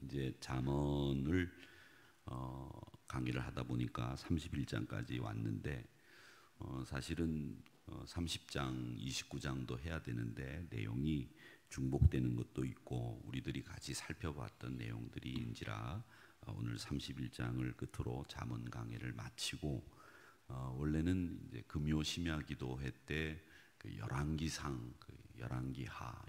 이제 잠언을 강의를 하다 보니까 31장까지 왔는데 사실은 30장, 29장도 해야 되는데 내용이 중복되는 것도 있고 우리들이 같이 살펴봤던 내용들이인지라 오늘 31장을 끝으로 잠언 강의를 마치고 원래는 이제 금요 심야 기도회 때 그 열왕기상, 그 열왕기하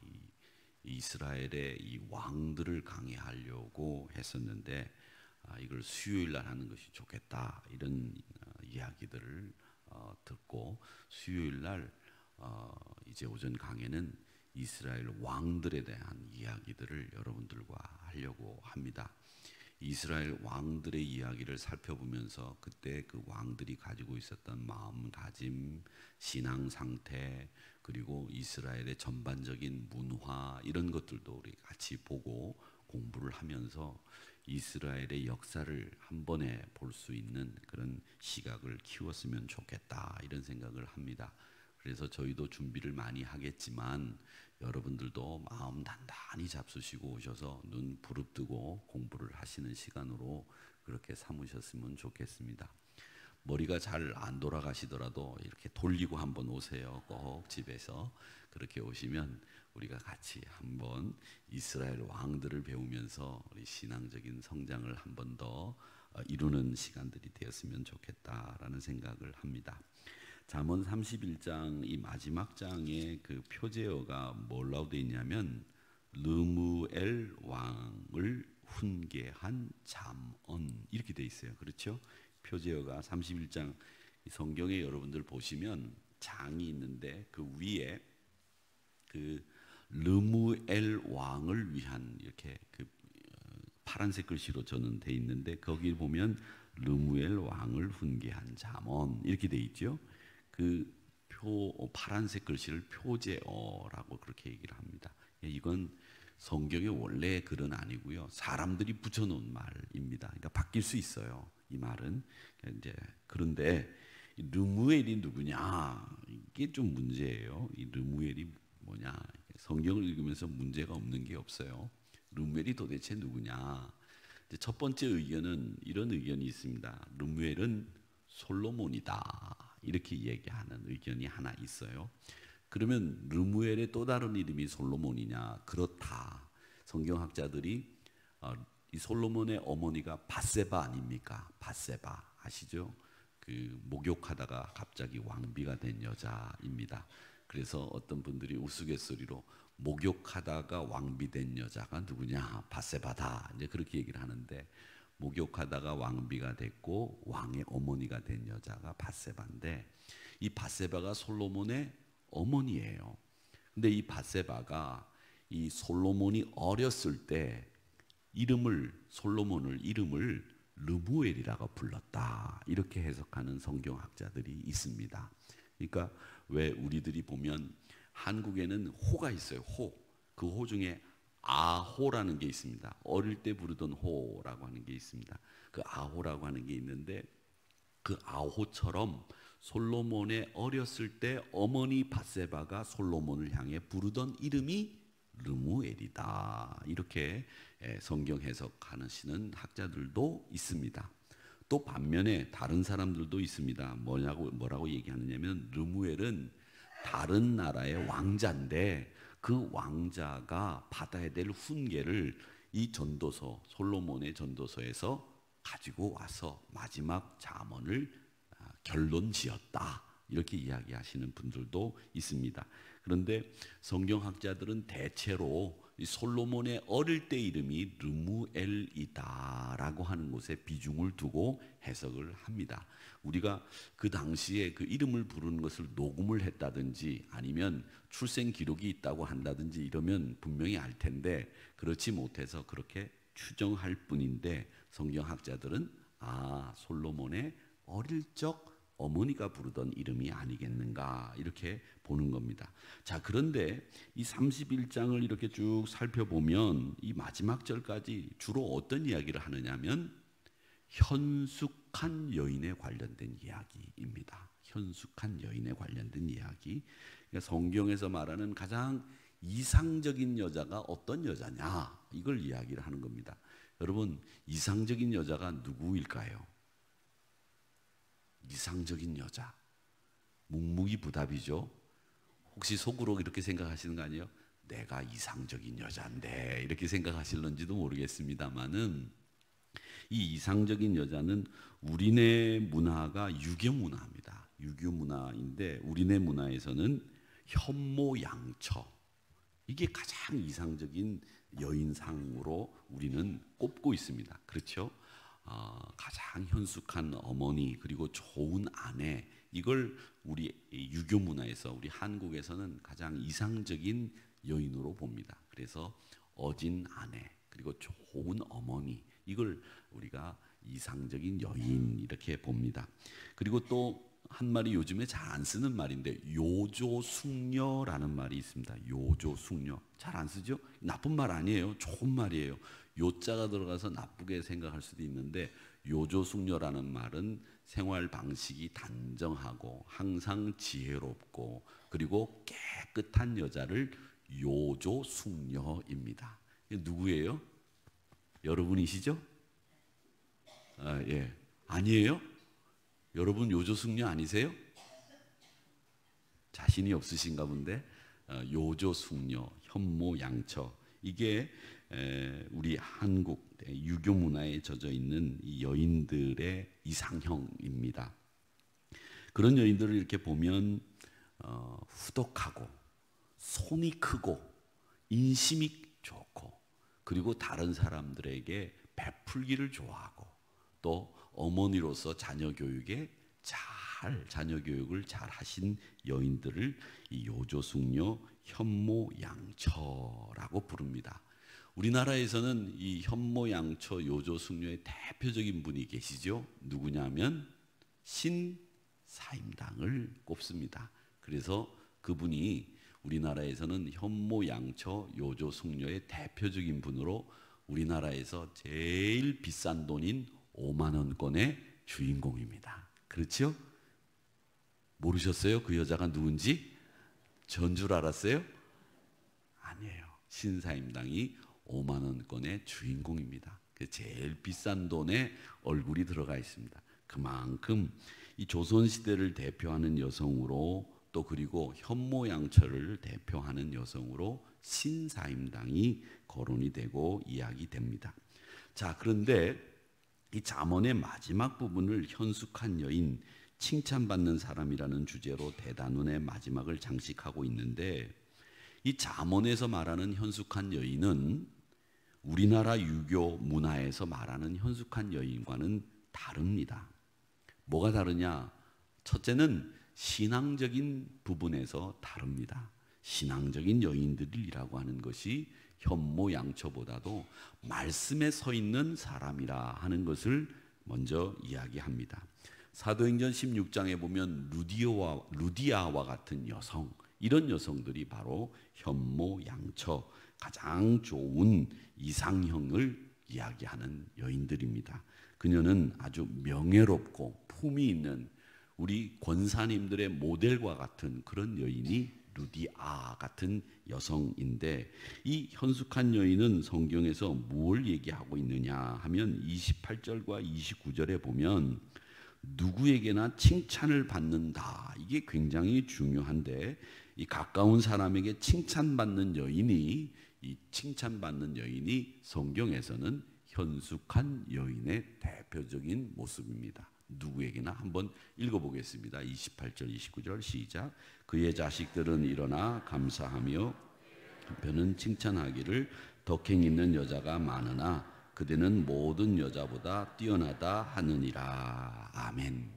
이스라엘의 이 왕들을 강의하려고 했었는데 이걸 수요일 날 하는 것이 좋겠다 이런 이야기들을 듣고 수요일 날 이제 오전 강의는 이스라엘 왕들에 대한 이야기들을 여러분들과 하려고 합니다. 이스라엘 왕들의 이야기를 살펴보면서 그때 그 왕들이 가지고 있었던 마음가짐, 신앙 상태, 그리고 이스라엘의 전반적인 문화 이런 것들도 우리 같이 보고 공부를 하면서 이스라엘의 역사를 한 번에 볼 수 있는 그런 시각을 키웠으면 좋겠다 이런 생각을 합니다. 그래서 저희도 준비를 많이 하겠지만 여러분들도 마음 단단히 잡수시고 오셔서 눈 부릅뜨고 공부를 하시는 시간으로 그렇게 삼으셨으면 좋겠습니다. 머리가 잘 안 돌아가시더라도 이렇게 돌리고 한번 오세요. 꼭 집에서 그렇게 오시면 우리가 같이 한번 이스라엘 왕들을 배우면서 우리 신앙적인 성장을 한 번 더 이루는 시간들이 되었으면 좋겠다라는 생각을 합니다. 잠언 31장 이 마지막 장의 그 표제어가 뭐라고 되어 있냐면 르무엘 왕을 훈계한 잠언 이렇게 되어 있어요. 그렇죠? 표제어가 31장 성경에 여러분들 보시면 장이 있는데 그 위에 그 르무엘 왕을 위한 이렇게 그 파란색 글씨로 저는 돼 있는데 거기 보면 르무엘 왕을 훈계한 잠언 이렇게 돼 있죠. 그 파란색 글씨를 표제어라고 그렇게 얘기를 합니다. 이건 성경의 원래 글은 아니고요. 사람들이 붙여놓은 말입니다. 그러니까 바뀔 수 있어요. 이 말은 이제 그런데 르무엘이 누구냐 이게 좀 문제예요. 이 르무엘이 뭐냐 성경을 읽으면서 문제가 없는 게 없어요. 르무엘이 도대체 누구냐? 첫 번째 의견은 이런 의견이 있습니다. 르무엘은 솔로몬이다. 이렇게 얘기하는 의견이 하나 있어요. 그러면 르무엘의 또 다른 이름이 솔로몬이냐? 그렇다. 성경학자들이 이 솔로몬의 어머니가 밧세바 아닙니까? 밧세바 아시죠? 그 목욕하다가 갑자기 왕비가 된 여자입니다. 그래서 어떤 분들이 우스갯소리로 목욕하다가 왕비 된 여자가 누구냐? 밧세바다. 이제 그렇게 얘기를 하는데 목욕하다가 왕비가 됐고 왕의 어머니가 된 여자가 밧세바인데 이 밧세바가 솔로몬의 어머니예요. 근데 이 밧세바가 이 솔로몬이 어렸을 때 솔로몬을 이름을 르무엘이라고 불렀다. 이렇게 해석하는 성경학자들이 있습니다. 그러니까 왜 우리들이 보면 한국에는 호가 있어요. 호. 그 호 중에 아호라는 게 있습니다. 어릴 때 부르던 호라고 하는 게 있습니다. 그 아호라고 하는 게 있는데 그 아호처럼 솔로몬의 어렸을 때 어머니 밧세바가 솔로몬을 향해 부르던 이름이 르무엘이다. 이렇게 성경 해석하시는 학자들도 있습니다. 또 반면에 다른 사람들도 있습니다. 뭐라고 얘기하느냐면 르무엘은 다른 나라의 왕자인데 그 왕자가 받아야 될 훈계를 이 전도서 솔로몬의 전도서에서 가지고 와서 마지막 잠언을 결론 지었다. 이렇게 이야기하시는 분들도 있습니다. 그런데 성경학자들은 대체로 이 솔로몬의 어릴 때 이름이 르무엘이다라고 하는 곳에 비중을 두고 해석을 합니다. 우리가 그 당시에 그 이름을 부르는 것을 녹음을 했다든지 아니면 출생 기록이 있다고 한다든지 이러면 분명히 알 텐데 그렇지 못해서 그렇게 추정할 뿐인데 성경학자들은 솔로몬의 어릴 적 어머니가 부르던 이름이 아니겠는가 이렇게 보는 겁니다. 자, 그런데 이 31장을 이렇게 쭉 살펴보면 이 마지막 절까지 주로 어떤 이야기를 하느냐면 현숙한 여인에 관련된 이야기입니다. 현숙한 여인에 관련된 이야기. 그러니까 성경에서 말하는 가장 이상적인 여자가 어떤 여자냐 이걸 이야기를 하는 겁니다. 여러분, 이상적인 여자가 누구일까요? 이상적인 여자. 묵묵히부답이죠. 혹시 속으로 이렇게 생각하시는 거 아니에요? 내가 이상적인 여자인데 이렇게 생각하실런지도 모르겠습니다만은, 이 이상적인 여자는 우리네 문화가 유교 문화입니다. 유교 문화인데 우리네 문화에서는 현모양처, 이게 가장 이상적인 여인상으로 우리는 꼽고 있습니다. 그렇죠? 가장 현숙한 어머니 그리고 좋은 아내, 이걸 우리 유교 문화에서, 우리 한국에서는 가장 이상적인 여인으로 봅니다. 그래서 어진 아내 그리고 좋은 어머니, 이걸 우리가 이상적인 여인 이렇게 봅니다. 그리고 또 한 말이 요즘에 잘 안 쓰는 말인데 요조숙녀라는 말이 있습니다. 요조숙녀 잘 안 쓰죠? 나쁜 말 아니에요. 좋은 말이에요. 요자가 들어가서 나쁘게 생각할 수도 있는데, 요조숙녀라는 말은 생활 방식이 단정하고 항상 지혜롭고 그리고 깨끗한 여자를 요조숙녀입니다. 누구예요? 여러분이시죠? 예. 아니에요? 여러분 요조숙녀 아니세요? 자신이 없으신가 본데. 요조숙녀, 현모양처, 이게 우리 한국 유교 문화에 젖어 있는 이 여인들의 이상형입니다. 그런 여인들을 이렇게 보면 후덕하고 손이 크고 인심이 좋고 그리고 다른 사람들에게 베풀기를 좋아하고 또 어머니로서 자녀 교육을 잘 하신 여인들을 이 요조숙녀, 현모양처라고 부릅니다. 우리나라에서는 이 현모양처, 요조숙녀의 대표적인 분이 계시죠. 누구냐면 신사임당을 꼽습니다. 그래서 그분이 우리나라에서는 현모양처, 요조숙녀의 대표적인 분으로 우리나라에서 제일 비싼 돈인 5만 원권의 주인공입니다. 그렇죠? 모르셨어요? 그 여자가 누군지? 전 줄 알았어요? 아니에요. 신사임당이 5만 원권의 주인공입니다. 제일 비싼 돈에 얼굴이 들어가 있습니다. 그만큼 이 조선시대를 대표하는 여성으로, 또 그리고 현모양처를 대표하는 여성으로 신사임당이 거론이 되고 이야기됩니다. 자, 그런데 이 잠언의 마지막 부분을 현숙한 여인, 칭찬받는 사람이라는 주제로 대단원의 마지막을 장식하고 있는데, 이 잠언에서 말하는 현숙한 여인은 우리나라 유교 문화에서 말하는 현숙한 여인과는 다릅니다. 뭐가 다르냐? 첫째는 신앙적인 부분에서 다릅니다. 신앙적인 여인들이라고 하는 것이 현모양처보다도 말씀에 서 있는 사람이라 하는 것을 먼저 이야기합니다. 사도행전 16장에 보면 루디아와 같은 여성, 이런 여성들이 바로 현모양처, 가장 좋은 이상형을 이야기하는 여인들입니다. 그녀는 아주 명예롭고 품이 있는 우리 권사님들의 모델과 같은 그런 여인이 루디아 같은 여성인데, 이 현숙한 여인은 성경에서 뭘 얘기하고 있느냐 하면 28절과 29절에 보면 누구에게나 칭찬을 받는다. 이게 굉장히 중요한데, 이 가까운 사람에게 칭찬받는 여인이, 이 칭찬받는 여인이 성경에서는 현숙한 여인의 대표적인 모습입니다. 누구에게나 한번 읽어보겠습니다. 28절 29절 시작. 그의 자식들은 일어나 감사하며 한편은 칭찬하기를 덕행 있는 여자가 많으나 그대는 모든 여자보다 뛰어나다 하느니라. 아멘.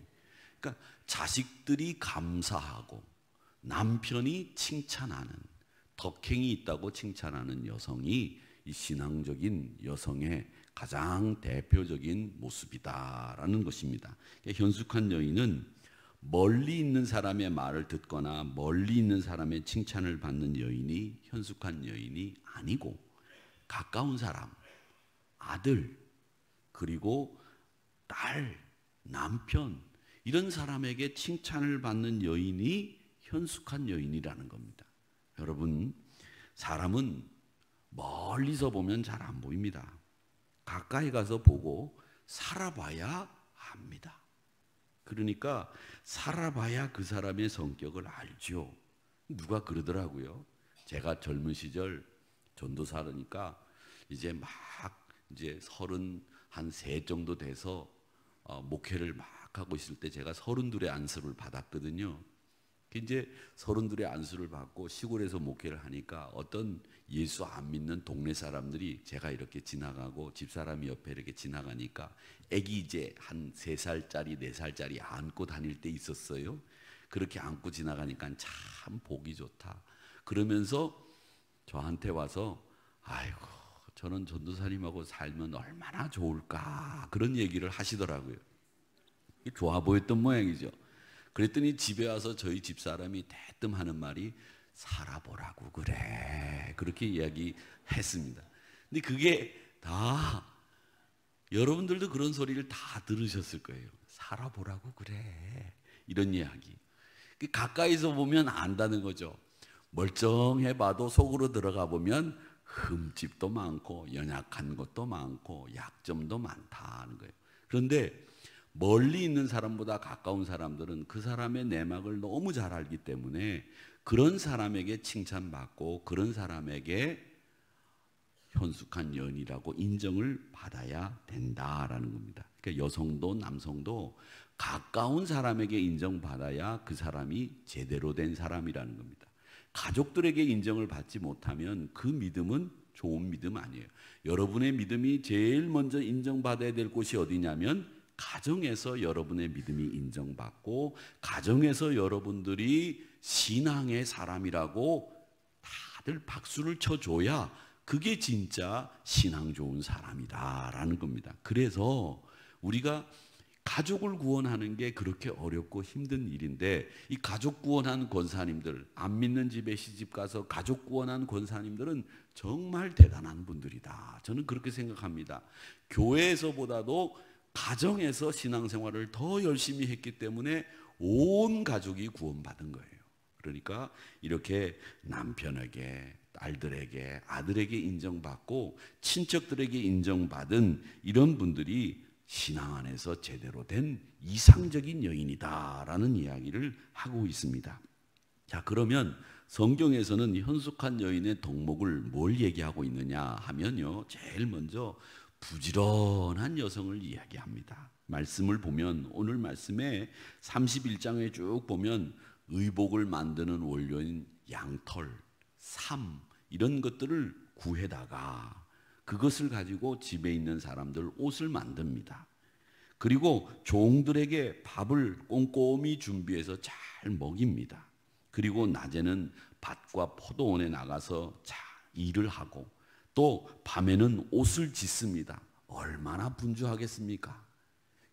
그러니까 자식들이 감사하고 남편이 칭찬하는, 덕행이 있다고 칭찬하는 여성이 이 신앙적인 여성의 가장 대표적인 모습이다라는 것입니다. 현숙한 여인은 멀리 있는 사람의 말을 듣거나 멀리 있는 사람의 칭찬을 받는 여인이 현숙한 여인이 아니고, 가까운 사람, 아들, 그리고 딸, 남편, 이런 사람에게 칭찬을 받는 여인이 현숙한 여인이라는 겁니다. 여러분, 사람은 멀리서 보면 잘 안 보입니다. 가까이 가서 보고 살아봐야 합니다. 그러니까 살아봐야 그 사람의 성격을 알죠. 누가 그러더라고요. 제가 젊은 시절 전도사라니까 이제 막 이제 33 정도 돼서 목회를 막 하고 있을 때 제가 32의 안수를 받았거든요. 이제 32의 안수를 받고 시골에서 목회를 하니까 어떤 예수 안 믿는 동네 사람들이 제가 이렇게 지나가고 집사람이 옆에 이렇게 지나가니까 애기 이제 한 3살짜리 4살짜리 안고 다닐 때 있었어요. 그렇게 안고 지나가니까 참 보기 좋다. 그러면서 저한테 와서 아이고 저는 전도사님하고 살면 얼마나 좋을까 그런 얘기를 하시더라고요. 좋아 보였던 모양이죠. 그랬더니 집에 와서 저희 집사람이 대뜸 하는 말이 살아보라고 그래 그렇게 이야기했습니다. 근데 그게 다 여러분들도 그런 소리를 다 들으셨을 거예요. 살아보라고 그래 이런 이야기. 가까이서 보면 안다는 거죠. 멀쩡해 봐도 속으로 들어가 보면 흠집도 많고 연약한 것도 많고 약점도 많다는 거예요. 그런데 멀리 있는 사람보다 가까운 사람들은 그 사람의 내막을 너무 잘 알기 때문에 그런 사람에게 칭찬받고 그런 사람에게 현숙한 연이라고 인정을 받아야 된다라는 겁니다. 그러니까 여성도 남성도 가까운 사람에게 인정받아야 그 사람이 제대로 된 사람이라는 겁니다. 가족들에게 인정을 받지 못하면 그 믿음은 좋은 믿음 아니에요. 여러분의 믿음이 제일 먼저 인정받아야 될 곳이 어디냐면 가정에서 여러분의 믿음이 인정받고 가정에서 여러분들이 신앙의 사람이라고 다들 박수를 쳐줘야 그게 진짜 신앙 좋은 사람이다라는 겁니다. 그래서 우리가 가족을 구원하는 게 그렇게 어렵고 힘든 일인데 이 가족 구원한 권사님들, 안 믿는 집에 시집 가서 가족 구원한 권사님들은 정말 대단한 분들이다. 저는 그렇게 생각합니다. 교회에서보다도 가정에서 신앙생활을 더 열심히 했기 때문에 온 가족이 구원받은 거예요. 그러니까 이렇게 남편에게, 딸들에게, 아들에게 인정받고 친척들에게 인정받은 이런 분들이 신앙 안에서 제대로 된 이상적인 여인이다라는 이야기를 하고 있습니다. 자, 그러면 성경에서는 현숙한 여인의 덕목을 뭘 얘기하고 있느냐 하면요, 제일 먼저 부지런한 여성을 이야기합니다. 말씀을 보면 오늘 말씀에 31장에 쭉 보면 의복을 만드는 원료인 양털, 삼 이런 것들을 구해다가 그것을 가지고 집에 있는 사람들 옷을 만듭니다. 그리고 종들에게 밥을 꼼꼼히 준비해서 잘 먹입니다. 그리고 낮에는 밭과 포도원에 나가서 잘 일을 하고 또 밤에는 옷을 짓습니다. 얼마나 분주하겠습니까?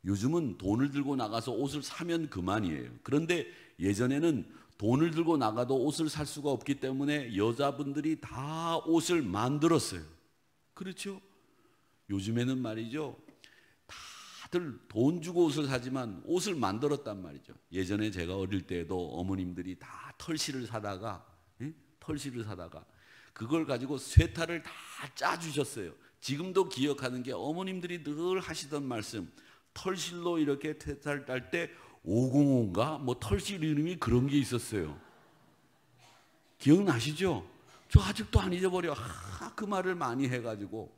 요즘은 돈을 들고 나가서 옷을 사면 그만이에요. 그런데 예전에는 돈을 들고 나가도 옷을 살 수가 없기 때문에 여자분들이 다 옷을 만들었어요. 그렇죠? 요즘에는 말이죠, 다들 돈 주고 옷을 사지만 옷을 만들었단 말이죠. 예전에 제가 어릴 때에도 어머님들이 다 털실을 사다가 그걸 가지고 쇠타를 다 짜주셨어요. 지금도 기억하는 게 어머님들이 늘 하시던 말씀, 털실로 이렇게 쇠타를 딸 때 505인가 뭐 털실 이름이 그런 게 있었어요. 기억나시죠? 저 아직도 안 잊어버려. 그 말을 많이 해가지고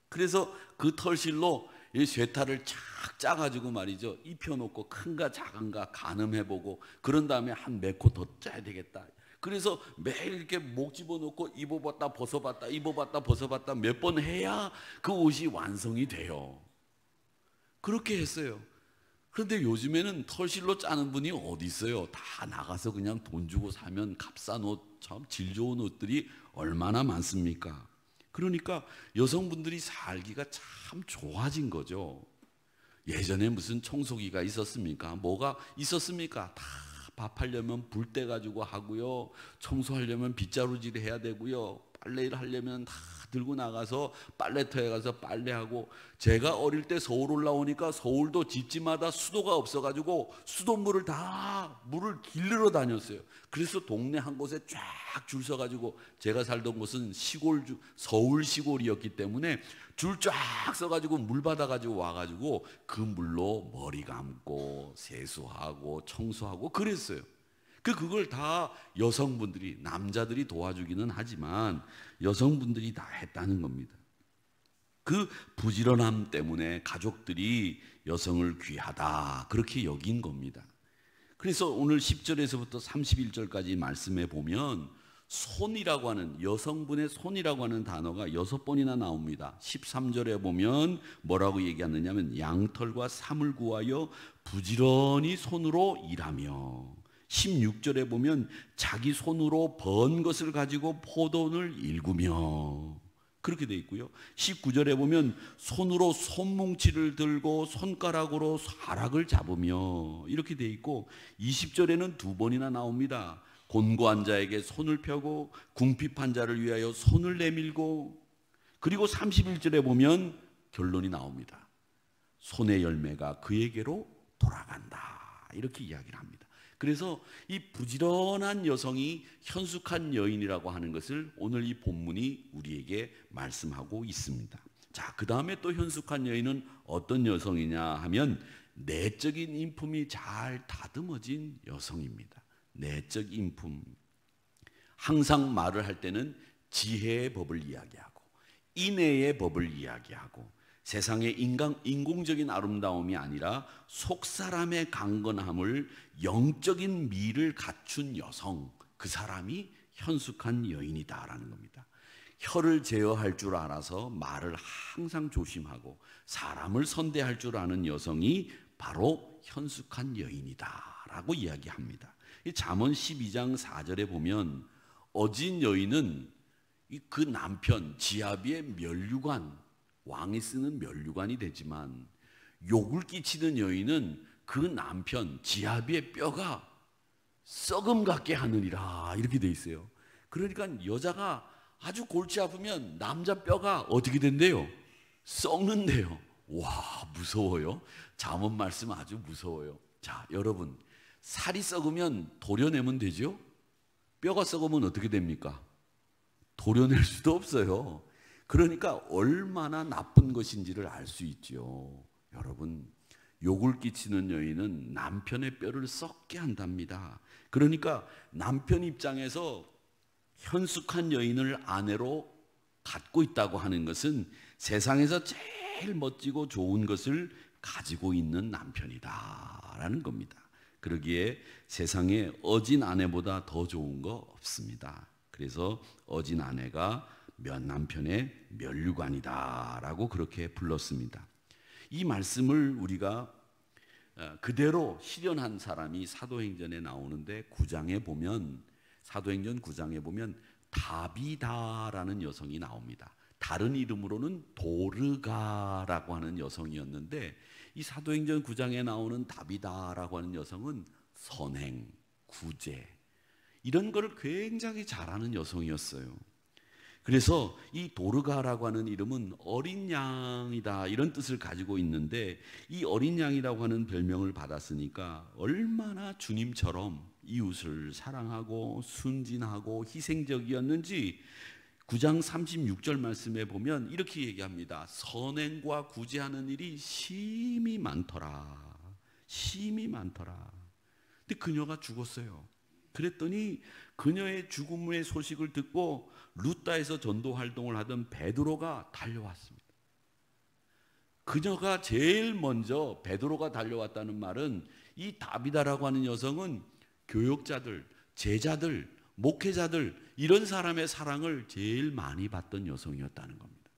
그래서 그 털실로 이 쇠타를 착 짜가지고 말이죠, 입혀놓고 큰가 작은가 가늠해보고 그런 다음에 한 몇 코 더 짜야 되겠다. 그래서 매일 이렇게 목 집어넣고 입어봤다 벗어봤다 입어봤다 벗어봤다 몇 번 해야 그 옷이 완성이 돼요. 그렇게 했어요. 그런데 요즘에는 털실로 짜는 분이 어디 있어요? 다 나가서 그냥 돈 주고 사면 값싼 옷, 참 질 좋은 옷들이 얼마나 많습니까? 그러니까 여성분들이 살기가 참 좋아진 거죠. 예전에 무슨 청소기가 있었습니까? 뭐가 있었습니까? 다 밥하려면 불 때 가지고 하고요, 청소하려면 빗자루질 해야 되고요, 빨래를 하려면 다 들고 나가서 빨래터에 가서 빨래하고, 제가 어릴 때 서울 올라오니까 서울도 집집마다 수도가 없어가지고 수돗물을 다 물을 길르러 다녔어요. 그래서 동네 한 곳에 쫙 줄 서가지고, 제가 살던 곳은 서울 시골이었기 때문에 줄 쫙 서가지고 물 받아가지고 와가지고 그 물로 머리 감고 세수하고 청소하고 그랬어요. 그걸 다 여성분들이, 남자들이 도와주기는 하지만 여성분들이 다 했다는 겁니다. 그 부지런함 때문에 가족들이 여성을 귀하다 그렇게 여긴 겁니다. 그래서 오늘 10절에서부터 31절까지 말씀해 보면 손이라고 하는, 여성분의 손이라고 하는 단어가 6번이나 나옵니다. 13절에 보면 뭐라고 얘기하느냐면 양털과 삼을 구하여 부지런히 손으로 일하며, 16절에 보면 자기 손으로 번 것을 가지고 포도원을 일구며 그렇게 돼 있고요. 19절에 보면 손으로 손뭉치를 들고 손가락으로 사락을 잡으며 이렇게 돼 있고, 20절에는 2번이나 나옵니다. 곤고한 자에게 손을 펴고 궁핍한 자를 위하여 손을 내밀고, 그리고 31절에 보면 결론이 나옵니다. 손의 열매가 그에게로 돌아간다 이렇게 이야기를 합니다. 그래서 이 부지런한 여성이 현숙한 여인이라고 하는 것을 오늘 이 본문이 우리에게 말씀하고 있습니다. 자, 그 다음에 또 현숙한 여인은 어떤 여성이냐 하면 내적인 인품이 잘 다듬어진 여성입니다. 내적 인품. 항상 말을 할 때는 지혜의 법을 이야기하고 인애의 법을 이야기하고 세상의 인공적인 아름다움이 아니라 속사람의 강건함을, 영적인 미를 갖춘 여성, 그 사람이 현숙한 여인이다라는 겁니다. 혀를 제어할 줄 알아서 말을 항상 조심하고 사람을 선대할 줄 아는 여성이 바로 현숙한 여인이다라고 이야기합니다. 잠언 12장 4절에 보면 어진 여인은 그 남편 지아비의 면류관, 왕이 쓰는 면류관이 되지만, 욕을 끼치는 여인은 그 남편 지아비의 뼈가 썩음 같게 하느니라 이렇게 돼 있어요. 그러니까 여자가 아주 골치 아프면 남자 뼈가 어떻게 된대요? 썩는데요. 와, 무서워요. 잠언 말씀 아주 무서워요. 자, 여러분, 살이 썩으면 도려내면 되죠? 뼈가 썩으면 어떻게 됩니까? 도려낼 수도 없어요. 그러니까 얼마나 나쁜 것인지를 알 수 있죠. 여러분, 욕을 끼치는 여인은 남편의 뼈를 썩게 한답니다. 그러니까 남편 입장에서 현숙한 여인을 아내로 갖고 있다고 하는 것은 세상에서 제일 멋지고 좋은 것을 가지고 있는 남편이다라는 겁니다. 그러기에 세상에 어진 아내보다 더 좋은 거 없습니다. 그래서 어진 아내가 남편의 면류관이다라고 그렇게 불렀습니다. 이 말씀을 우리가 그대로 실현한 사람이 사도행전에 나오는데 9장에 보면, 사도행전 9장에 보면 다비다라는 여성이 나옵니다. 다른 이름으로는 도르가라고 하는 여성이었는데, 이 사도행전 9장에 나오는 다비다라고 하는 여성은 선행, 구제 이런 걸 굉장히 잘하는 여성이었어요. 그래서 이 도르가라고 하는 이름은 어린 양이다 이런 뜻을 가지고 있는데, 이 어린 양이라고 하는 별명을 받았으니까 얼마나 주님처럼 이웃을 사랑하고 순진하고 희생적이었는지 9장 36절 말씀에 보면 이렇게 얘기합니다. 선행과 구제하는 일이 심히 많더라. 심히 많더라. 근데 그녀가 죽었어요. 그랬더니 그녀의 죽음의 소식을 듣고 루다에서 전도 활동을 하던 베드로가 달려왔습니다. 그녀가 제일 먼저, 베드로가 달려왔다는 말은 이 다비다라고 하는 여성은 교역자들, 제자들, 목회자들 이런 사람의 사랑을 제일 많이 받던 여성이었다는 겁니다.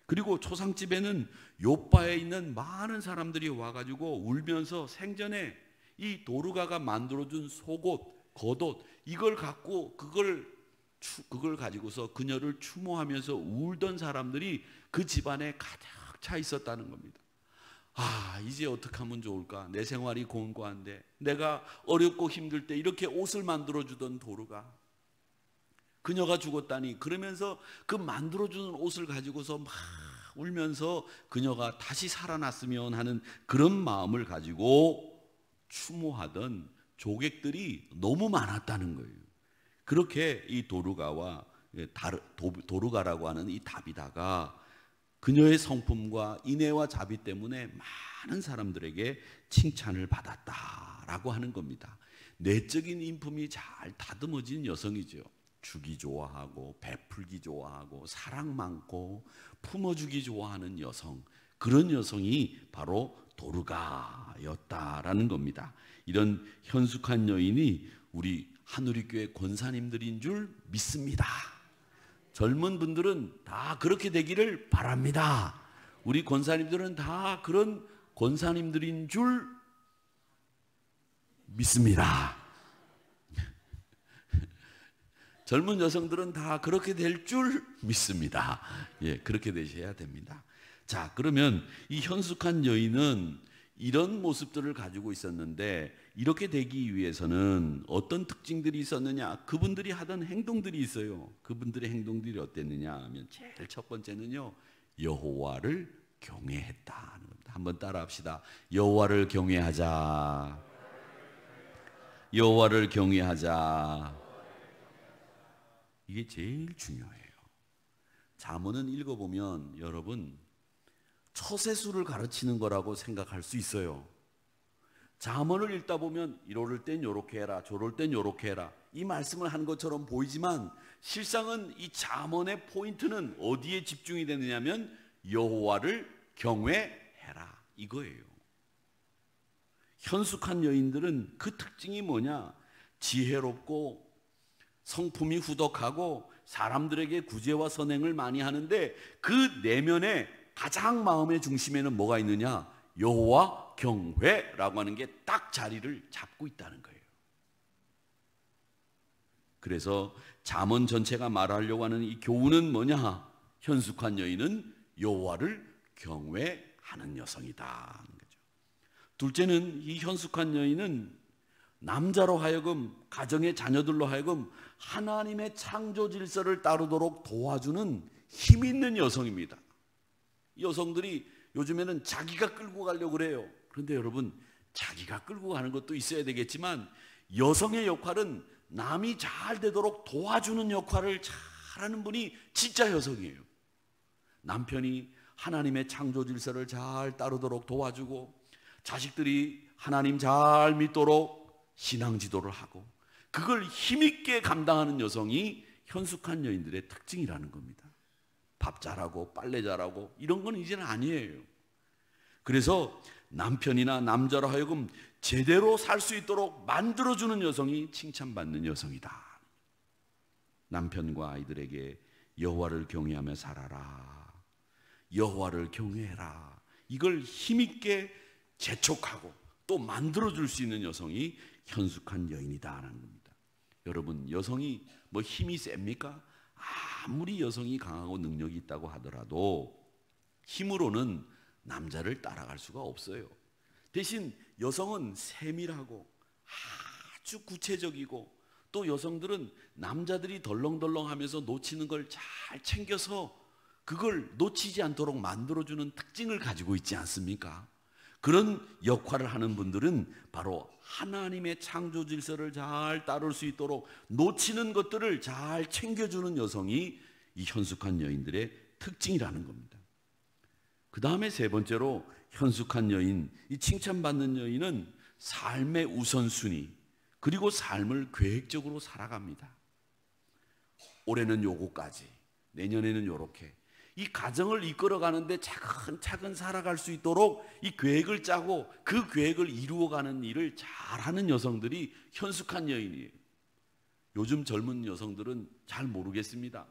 그리고 초상집에는 요바에 있는 많은 사람들이 와가지고 울면서 생전에 이 도르가가 만들어준 속옷, 겉옷 이걸 갖고 그걸 가지고서 그녀를 추모하면서 울던 사람들이 그 집안에 가득 차 있었다는 겁니다. 아, 이제 어떻게 하면 좋을까? 내 생활이 곤고한데, 내가 어렵고 힘들 때 이렇게 옷을 만들어주던 도르가, 그녀가 죽었다니. 그러면서 그 만들어주는 옷을 가지고서 막 울면서 그녀가 다시 살아났으면 하는 그런 마음을 가지고 추모하던 조객들이 너무 많았다는 거예요. 그렇게 이 도르가라고 하는 이 다비다가 그녀의 성품과 인애와 자비 때문에 많은 사람들에게 칭찬을 받았다라고 하는 겁니다. 내적인 인품이 잘 다듬어진 여성이죠. 주기 좋아하고 베풀기 좋아하고 사랑 많고 품어주기 좋아하는 여성, 그런 여성이 바로 도르가였다라는 겁니다. 이런 현숙한 여인이 우리 한우리교회 권사님들인 줄 믿습니다. 젊은 분들은 다 그렇게 되기를 바랍니다. 우리 권사님들은 다 그런 권사님들인 줄 믿습니다. 젊은 여성들은 다 그렇게 될 줄 믿습니다. 예, 그렇게 되셔야 됩니다. 자, 그러면 이 현숙한 여인은 이런 모습들을 가지고 있었는데, 이렇게 되기 위해서는 어떤 특징들이 있었느냐? 그분들이 하던 행동들이 있어요. 그분들의 행동들이 어땠느냐 하면, 제일 첫 번째는요, 여호와를 경외했다는 겁니다. 한번 따라 합시다. 여호와를 경외하자. 여호와를 경외하자. 이게 제일 중요해요. 잠언은 읽어보면 여러분, 처세술을 가르치는 거라고 생각할 수 있어요. 잠언을 읽다 보면 이럴 땐 요렇게 해라, 저럴 땐 요렇게 해라, 이 말씀을 한 것처럼 보이지만, 실상은 이 잠언의 포인트는 어디에 집중이 되느냐면 여호와를 경외해라, 이거예요. 현숙한 여인들은 그 특징이 뭐냐? 지혜롭고 성품이 후덕하고 사람들에게 구제와 선행을 많이 하는데, 그 내면에 가장 마음의 중심에는 뭐가 있느냐? 여호와 경외라고 하는 게 딱 자리를 잡고 있다는 거예요. 그래서 잠언 전체가 말하려고 하는 이 교훈은 뭐냐? 현숙한 여인은 여호와를 경외하는 여성이다. 둘째는, 이 현숙한 여인은 남자로 하여금, 가정의 자녀들로 하여금 하나님의 창조 질서를 따르도록 도와주는 힘 있는 여성입니다. 여성들이 요즘에는 자기가 끌고 가려고 그래요. 그런데 여러분, 자기가 끌고 가는 것도 있어야 되겠지만, 여성의 역할은 남이 잘 되도록 도와주는 역할을 잘하는 분이 진짜 여성이에요. 남편이 하나님의 창조 질서를 잘 따르도록 도와주고, 자식들이 하나님 잘 믿도록 신앙 지도를 하고, 그걸 힘있게 감당하는 여성이 현숙한 여인들의 특징이라는 겁니다. 밥 잘하고 빨래 잘하고 이런 건 이제는 아니에요. 그래서 남편이나 남자로 하여금 제대로 살 수 있도록 만들어주는 여성이 칭찬받는 여성이다. 남편과 아이들에게 여호와를 경외하며 살아라, 여호와를 경외해라, 이걸 힘있게 재촉하고 또 만들어줄 수 있는 여성이 현숙한 여인이다라는 겁니다. 여러분, 여성이 뭐 힘이 셉니까? 아무리 여성이 강하고 능력이 있다고 하더라도 힘으로는 남자를 따라갈 수가 없어요. 대신 여성은 세밀하고 아주 구체적이고, 또 여성들은 남자들이 덜렁덜렁하면서 놓치는 걸 잘 챙겨서 그걸 놓치지 않도록 만들어주는 특징을 가지고 있지 않습니까? 그런 역할을 하는 분들은 바로 하나님의 창조 질서를 잘 따를 수 있도록 놓치는 것들을 잘 챙겨주는 여성이 이 현숙한 여인들의 특징이라는 겁니다. 그 다음에 세 번째로, 현숙한 여인, 이 칭찬받는 여인은 삶의 우선순위, 그리고 삶을 계획적으로 살아갑니다. 올해는 요거까지, 내년에는 요렇게, 이 가정을 이끌어가는데 차근차근 살아갈 수 있도록 이 계획을 짜고 그 계획을 이루어가는 일을 잘하는 여성들이 현숙한 여인이에요. 요즘 젊은 여성들은 잘 모르겠습니다.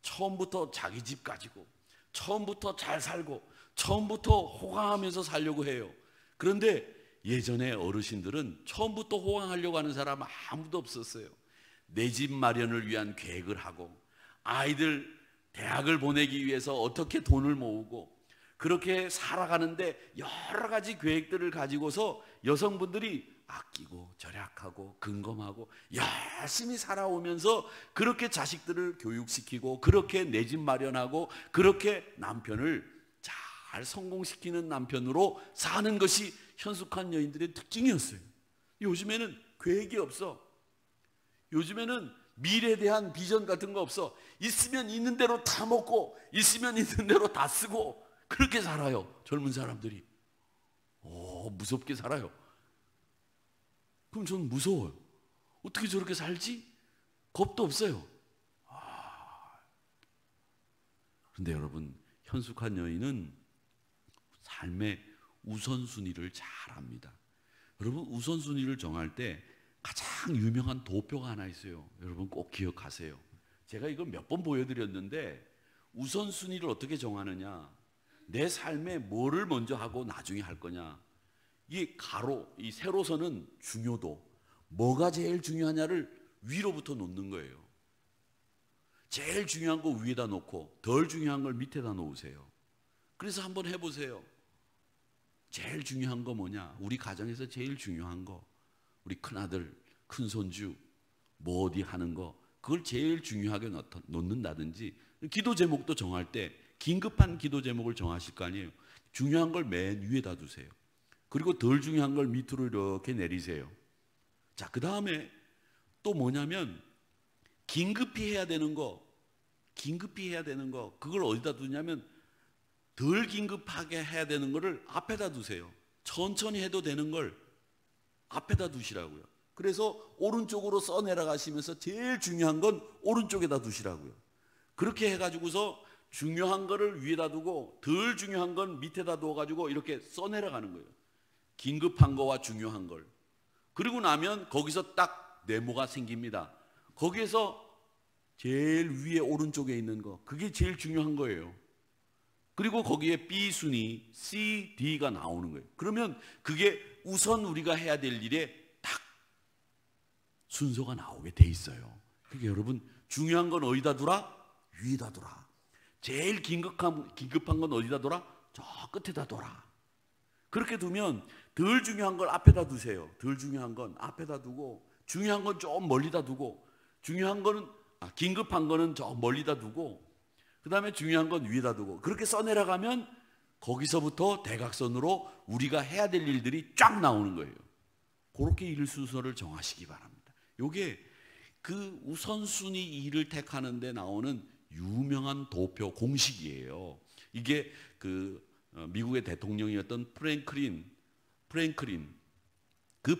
처음부터 자기 집 가지고, 처음부터 잘 살고, 처음부터 호강하면서 살려고 해요. 그런데 예전에 어르신들은 처음부터 호강하려고 하는 사람 아무도 없었어요. 내 집 마련을 위한 계획을 하고, 아이들 대학을 보내기 위해서 어떻게 돈을 모으고, 그렇게 살아가는데 여러 가지 계획들을 가지고서 여성분들이 아끼고 절약하고 근검하고 열심히 살아오면서 그렇게 자식들을 교육시키고 그렇게 내 집 마련하고 그렇게 남편을 잘 성공시키는 남편으로 사는 것이 현숙한 여인들의 특징이었어요. 요즘에는 계획이 없어. 요즘에는 미래에 대한 비전 같은 거 없어. 있으면 있는 대로 다 먹고 있으면 있는 대로 다 쓰고 그렇게 살아요. 젊은 사람들이. 무섭게 살아요. 그럼 저는 무서워요. 어떻게 저렇게 살지? 겁도 없어요. 그런데 여러분, 현숙한 여인은 삶의 우선순위를 잘 압니다. 여러분, 우선순위를 정할 때 가장 유명한 도표가 하나 있어요. 여러분 꼭 기억하세요. 제가 이걸 몇 번 보여드렸는데 우선순위를 어떻게 정하느냐, 내 삶에 뭐를 먼저 하고 나중에 할 거냐, 이 세로선은 중요도, 뭐가 제일 중요하냐를 위로부터 놓는 거예요. 제일 중요한 거 위에다 놓고 덜 중요한 걸 밑에다 놓으세요. 그래서 한번 해보세요. 제일 중요한 거 뭐냐? 우리 가정에서 제일 중요한 거, 우리 큰아들, 큰손주 뭐 어디 하는 거, 그걸 제일 중요하게 놓는다든지, 기도 제목도 정할 때 긴급한 기도 제목을 정하실 거 아니에요. 중요한 걸 맨 위에다 두세요. 그리고 덜 중요한 걸 밑으로 이렇게 내리세요. 자, 그 다음에 또 뭐냐면 긴급히 해야 되는 거, 그걸 어디다 두냐면 덜 긴급하게 해야 되는 거를 앞에다 두세요. 천천히 해도 되는 걸 앞에다 두시라고요. 그래서 오른쪽으로 써 내려가시면서 제일 중요한 건 오른쪽에다 두시라고요. 그렇게 해가지고서 중요한 거를 위에다 두고 덜 중요한 건 밑에다 두어가지고 이렇게 써 내려가는 거예요. 긴급한 거와 중요한 걸. 그리고 나면 거기서 딱 네모가 생깁니다. 거기에서 제일 위에 오른쪽에 있는 거, 그게 제일 중요한 거예요. 그리고 거기에 B 순위, C, D가 나오는 거예요. 그러면 그게 우선 우리가 해야 될 일에 딱 순서가 나오게 돼 있어요. 그러니까 여러분, 중요한 건 어디다 두라? 위에다 두라. 제일 긴급한 건 어디다 두라? 저 끝에다 두라. 그렇게 두면 덜 중요한 걸 앞에다 두세요. 덜 중요한 건 앞에다 두고, 중요한 건 좀 멀리다 두고, 긴급한 거는 저 멀리다 두고, 그 다음에 중요한 건 위에다 두고, 그렇게 써내려가면 거기서부터 대각선으로 우리가 해야 될 일들이 쫙 나오는 거예요. 그렇게 일 순서를 정하시기 바랍니다. 이게 그 우선순위 일을 택하는 데 나오는 유명한 도표 공식이에요. 이게 미국의 대통령이었던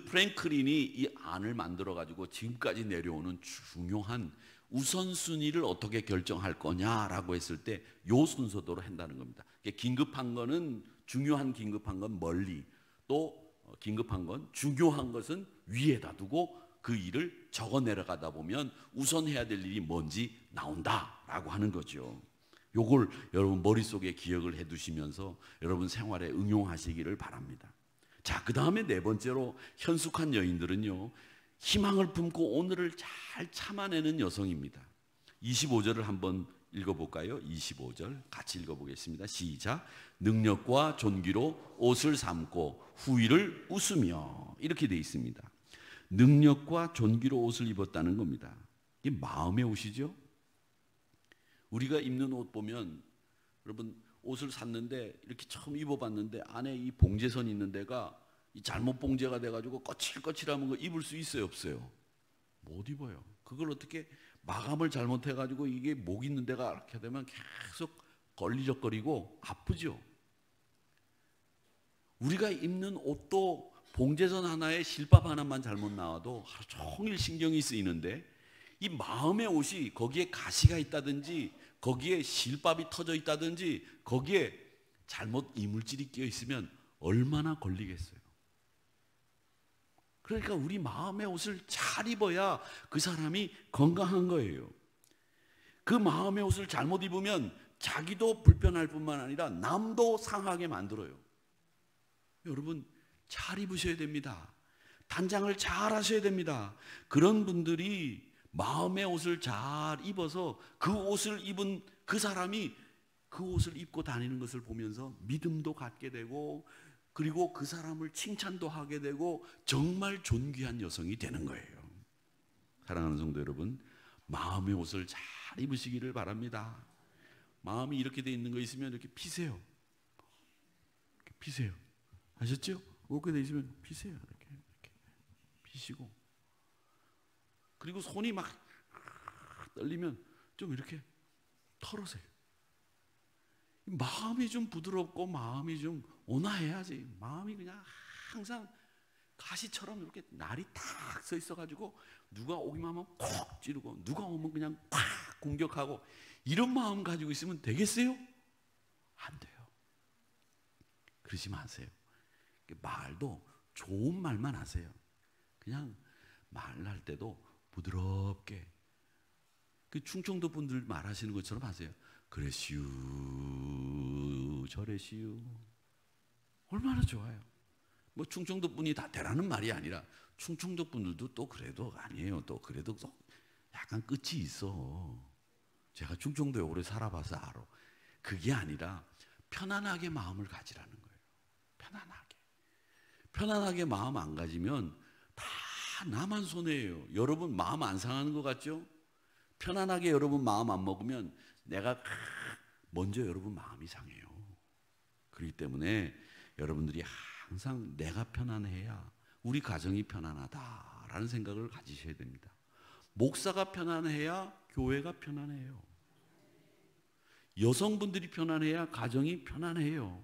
프랭클린이 이 안을 만들어 가지고 지금까지 내려오는 중요한 우선순위를 어떻게 결정할 거냐라고 했을 때 요 순서대로 한다는 겁니다. 긴급한 거는, 중요한 긴급한 건 멀리, 또 긴급한 건, 중요한 것은 위에다 두고 그 일을 적어 내려가다 보면 우선 해야 될 일이 뭔지 나온다라고 하는 거죠. 요걸 여러분 머릿속에 기억을 해 두시면서 여러분 생활에 응용하시기를 바랍니다. 자, 그 다음에 네 번째로 현숙한 여인들은요, 희망을 품고 오늘을 잘 참아내는 여성입니다. 25절을 한번 읽어볼까요? 25절 같이 읽어보겠습니다. 시작. 능력과 존귀로 옷을 삼고 후일을 웃으며, 이렇게 되어 있습니다. 능력과 존귀로 옷을 입었다는 겁니다. 이게 마음의 옷이죠. 우리가 입는 옷 보면, 여러분 옷을 샀는데 이렇게 처음 입어봤는데 안에 이 봉제선 있는 데가 이 잘못 봉제가 돼가지고 거칠거칠하면 거 입을 수 있어요, 없어요? 못 입어요. 그걸 어떻게 마감을 잘못해가지고 이게 목 있는 데가 이렇게 되면 계속 걸리적거리고 아프죠. 우리가 입는 옷도 봉제선 하나에 실밥 하나만 잘못 나와도 하루 종일 신경이 쓰이는데, 이 마음의 옷이 거기에 가시가 있다든지 거기에 실밥이 터져 있다든지 거기에 잘못 이물질이 끼어 있으면 얼마나 걸리겠어요. 그러니까 우리 마음의 옷을 잘 입어야 그 사람이 건강한 거예요. 그 마음의 옷을 잘못 입으면 자기도 불편할 뿐만 아니라 남도 상하게 만들어요. 여러분 잘 입으셔야 됩니다. 단장을 잘 하셔야 됩니다. 그런 분들이 마음의 옷을 잘 입어서 그 옷을 입은 그 사람이 그 옷을 입고 다니는 것을 보면서 믿음도 갖게 되고 그리고 그 사람을 칭찬도 하게 되고 정말 존귀한 여성이 되는 거예요. 사랑하는 성도 여러분, 마음의 옷을 잘 입으시기를 바랍니다. 마음이 이렇게 돼 있는 거 있으면 이렇게 피세요. 이렇게 피세요. 아셨죠? 이렇게 돼 있으면 피세요. 이렇게 피시고, 그리고 손이 막 떨리면 좀 이렇게 털으세요. 마음이 좀 부드럽고 마음이 좀 온화해야지. 마음이 그냥 항상 가시처럼 이렇게 날이 탁 서 있어가지고 누가 오기만 하면 콕 찌르고 누가 오면 그냥 팍 공격하고 이런 마음 가지고 있으면 되겠어요? 안 돼요. 그러지 마세요. 말도 좋은 말만 하세요. 그냥 말할 때도 부드럽게, 그 충청도 분들 말하시는 것처럼 하세요. 그래시우 저래시우. 얼마나 좋아요. 뭐 충청도 분이 다 되라는 말이 아니라 충청도 분들도 또 그래도 아니에요. 또 그래도 또 약간 끝이 있어. 제가 충청도에 오래 살아봐서 알아. 그게 아니라 편안하게 마음을 가지라는 거예요. 편안하게 마음 안 가지면 다 나만 손해예요. 여러분 마음 안 상하는 것 같죠? 편안하게 여러분 마음 안 먹으면 내가 먼저 여러분 마음이 상해요. 그렇기 때문에 여러분들이 항상 내가 편안해야 우리 가정이 편안하다라는 생각을 가지셔야 됩니다. 목사가 편안해야 교회가 편안해요. 여성분들이 편안해야 가정이 편안해요.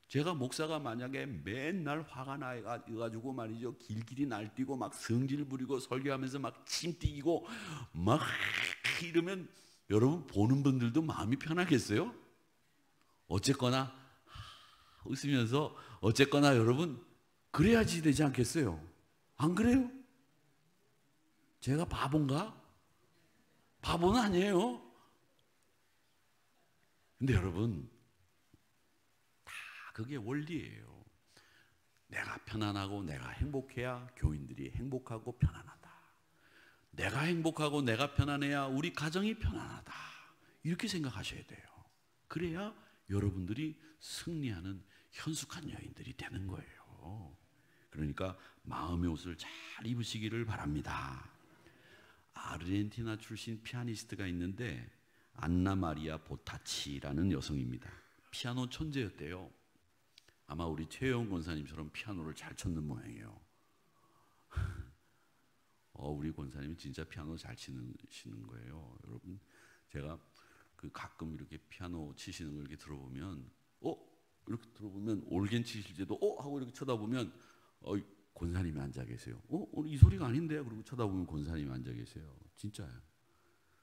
제가 목사가 만약에 맨날 화가 나가지고 말이죠, 길길이 날뛰고 막 성질 부리고 설교하면서 막 침 튀기고 막 이러면 여러분 보는 분들도 마음이 편하겠어요? 어쨌거나 웃으면서 어쨌거나 여러분 그래야지 되지 않겠어요? 안 그래요? 제가 바본가? 바보는 아니에요. 근데 여러분 다 그게 원리예요. 내가 편안하고 내가 행복해야 교인들이 행복하고 편안하다. 내가 행복하고 내가 편안해야 우리 가정이 편안하다. 이렇게 생각하셔야 돼요. 그래야 여러분들이 승리하는 현숙한 여인들이 되는 거예요. 그러니까 마음의 옷을 잘 입으시기를 바랍니다. 아르헨티나 출신 피아니스트가 있는데 안나 마리아 보타치라는 여성입니다. 피아노 천재였대요. 아마 우리 최영 권사님처럼 피아노를 잘 쳤는 모양이에요. 우리 권사님이 진짜 피아노 잘 치시는 거예요. 여러분, 제가 그 가끔 이렇게 피아노 치시는 걸 이렇게 들어보면, 이렇게 들어보면 올겐 치실 때도 하고 이렇게 쳐다보면 권사님이 앉아 계세요. 오늘 이 소리가 아닌데? 그리고 쳐다보면 권사님이 앉아 계세요. 진짜예요.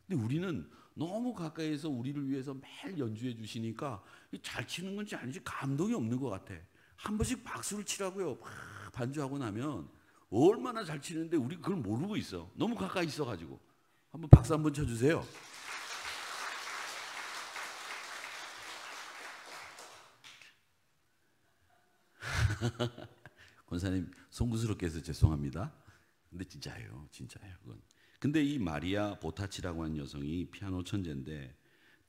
근데 우리는 너무 가까이에서 우리를 위해서 매일 연주해 주시니까 잘 치는 건지 아닌지 감동이 없는 것 같아. 한 번씩 박수를 치라고요. 막 반주하고 나면 얼마나 잘 치는데 우리 그걸 모르고 있어. 너무 가까이 있어가지고. 한번 박수 한번 쳐주세요. 권사님 송구스럽게 해서 죄송합니다. 근데 진짜예요. 그건. 근데 이 마리아 보타치라고 하는 여성이 피아노 천재인데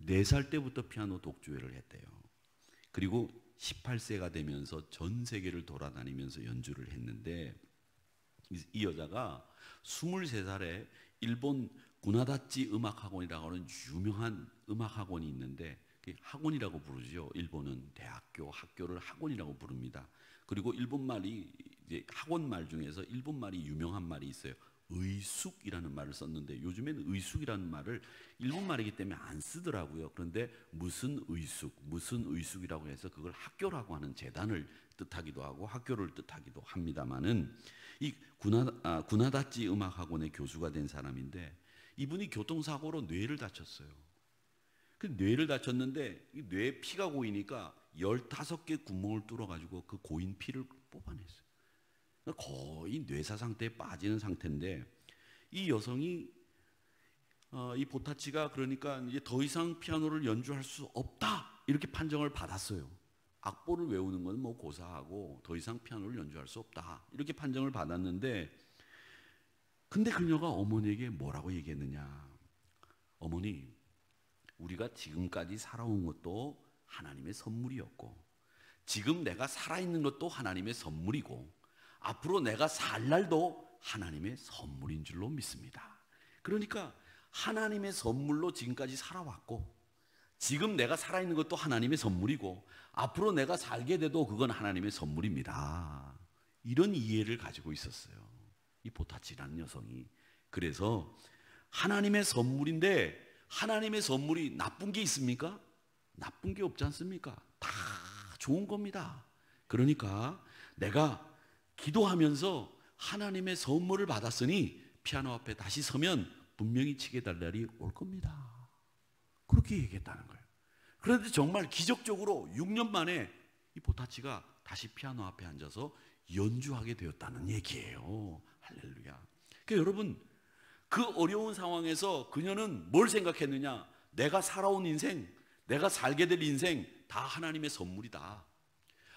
4살 때부터 피아노 독주회를 했대요. 그리고 18세가 되면서 전 세계를 돌아다니면서 연주를 했는데 이 여자가 23살에 일본 구나다치 음악학원이라고 하는 유명한 음악학원이 있는데 학원이라고 부르죠. 일본은 대학교, 학교를 학원이라고 부릅니다. 그리고 일본 말이 이제 학원 말 중에서 일본 말이 유명한 말이 있어요. 의숙이라는 말을 썼는데 요즘에는 의숙이라는 말을 일본 말이기 때문에 안 쓰더라고요. 그런데 무슨 의숙이라고 해서 그걸 학교라고 하는 재단을 뜻하기도 하고 학교를 뜻하기도 합니다만은 이 구나다치 음악학원의 교수가 된 사람인데 이분이 교통사고로 뇌를 다쳤어요. 그 뇌를 다쳤는데 이 뇌에 피가 고이니까 15개 구멍을 뚫어가지고 그 고인 피를 뽑아냈어요. 거의 뇌사 상태에 빠지는 상태인데 이 여성이 이 보타치가 그러니까 이제 더 이상 피아노를 연주할 수 없다 이렇게 판정을 받았어요. 악보를 외우는 건 뭐 고사하고 더 이상 피아노를 연주할 수 없다 이렇게 판정을 받았는데 근데 그녀가 어머니에게 뭐라고 얘기했느냐. 어머니, 우리가 지금까지 살아온 것도 하나님의 선물이었고 지금 내가 살아있는 것도 하나님의 선물이고 앞으로 내가 살 날도 하나님의 선물인 줄로 믿습니다. 그러니까 하나님의 선물로 지금까지 살아왔고 지금 내가 살아있는 것도 하나님의 선물이고 앞으로 내가 살게 돼도 그건 하나님의 선물입니다. 이런 이해를 가지고 있었어요, 이 보타치라는 여성이. 그래서 하나님의 선물인데 하나님의 선물이 나쁜 게 있습니까? 나쁜 게 없지 않습니까? 다 좋은 겁니다. 그러니까 내가 기도하면서 하나님의 선물을 받았으니 피아노 앞에 다시 서면 분명히 치게 될 날이 올 겁니다. 그렇게 얘기했다는 거예요. 그런데 정말 기적적으로 6년 만에 이 보타치가 다시 피아노 앞에 앉아서 연주하게 되었다는 얘기예요. 할렐루야. 그러니까 여러분, 그 어려운 상황에서 그녀는 뭘 생각했느냐? 내가 살아온 인생, 내가 살게 될 인생 다 하나님의 선물이다.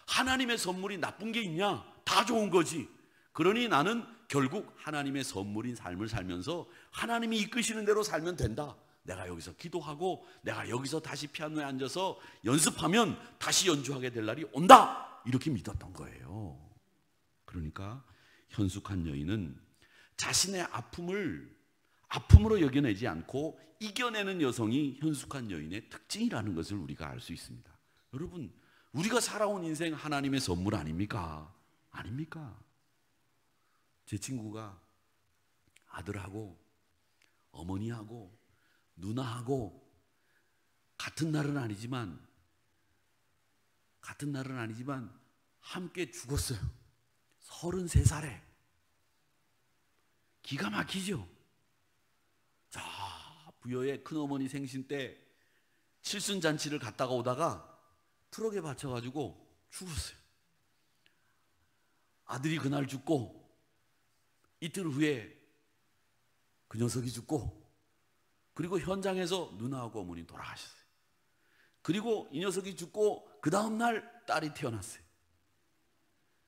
하나님의 선물이 나쁜 게 있냐? 다 좋은 거지. 그러니 나는 결국 하나님의 선물인 삶을 살면서 하나님이 이끄시는 대로 살면 된다. 내가 여기서 기도하고 내가 여기서 다시 피아노에 앉아서 연습하면 다시 연주하게 될 날이 온다. 이렇게 믿었던 거예요. 그러니까 현숙한 여인은 자신의 아픔으로 여겨내지 않고 이겨내는 여성이 현숙한 여인의 특징이라는 것을 우리가 알 수 있습니다. 여러분, 우리가 살아온 인생 하나님의 선물 아닙니까? 아닙니까? 제 친구가 아들하고 어머니하고 누나하고 같은 날은 아니지만 함께 죽었어요. 33살에. 기가 막히죠? 자, 부여의 큰어머니 생신 때 칠순잔치를 갔다가 오다가 트럭에 받쳐가지고 죽었어요. 아들이 그날 죽고 이틀 후에 그 녀석이 죽고 그리고 현장에서 누나하고 어머니 돌아가셨어요. 그리고 이 녀석이 죽고 그 다음날 딸이 태어났어요.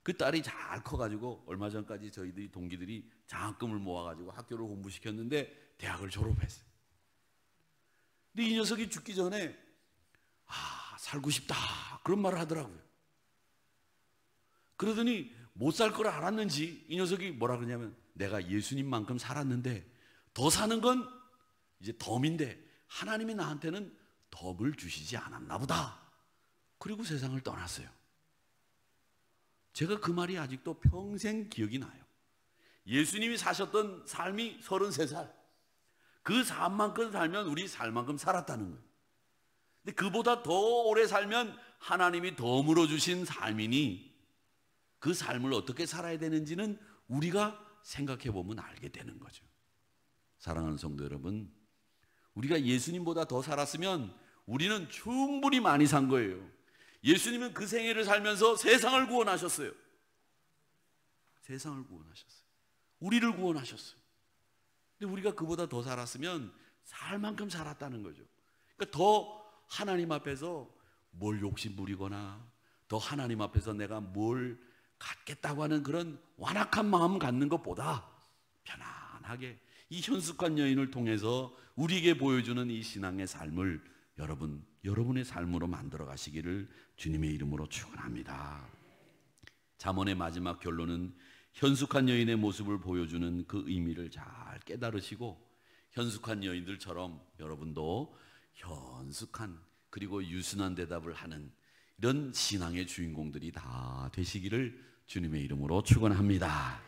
그 딸이 잘 커가지고 얼마 전까지 저희들이 동기들이 장학금을 모아가지고 학교를 공부시켰는데 대학을 졸업했어요. 근데 이 녀석이 죽기 전에 살고 싶다 그런 말을 하더라고요. 그러더니 못 살 걸 알았는지 이 녀석이 뭐라 그러냐면 내가 예수님만큼 살았는데 더 사는 건 이제 덤인데 하나님이 나한테는 덤을 주시지 않았나 보다. 그리고 세상을 떠났어요. 제가 그 말이 아직도 평생 기억이 나요. 예수님이 사셨던 삶이 33살. 그 삶만큼 살면 우리 살 만큼 살았다는 거예요. 근데 그보다 더 오래 살면 하나님이 더 물어주신 삶이니 그 삶을 어떻게 살아야 되는지는 우리가 생각해 보면 알게 되는 거죠. 사랑하는 성도 여러분, 우리가 예수님보다 더 살았으면 우리는 충분히 많이 산 거예요. 예수님은 그 생애를 살면서 세상을 구원하셨어요. 세상을 구원하셨어요. 우리를 구원하셨어요. 근데 우리가 그보다 더 살았으면 살 만큼 살았다는 거죠. 그러니까 더 하나님 앞에서 뭘 욕심 부리거나 더 하나님 앞에서 내가 뭘 갖겠다고 하는 그런 완악한 마음 갖는 것보다 편안하게 이 현숙한 여인을 통해서 우리에게 보여주는 이 신앙의 삶을 여러분의 삶으로 만들어 가시기를 주님의 이름으로 축원합니다. 잠언의 마지막 결론은 현숙한 여인의 모습을 보여주는 그 의미를 잘 깨달으시고 현숙한 여인들처럼 여러분도 현숙한 그리고 유순한 대답을 하는 이런 신앙의 주인공들이 다 되시기를 주님의 이름으로 축원합니다.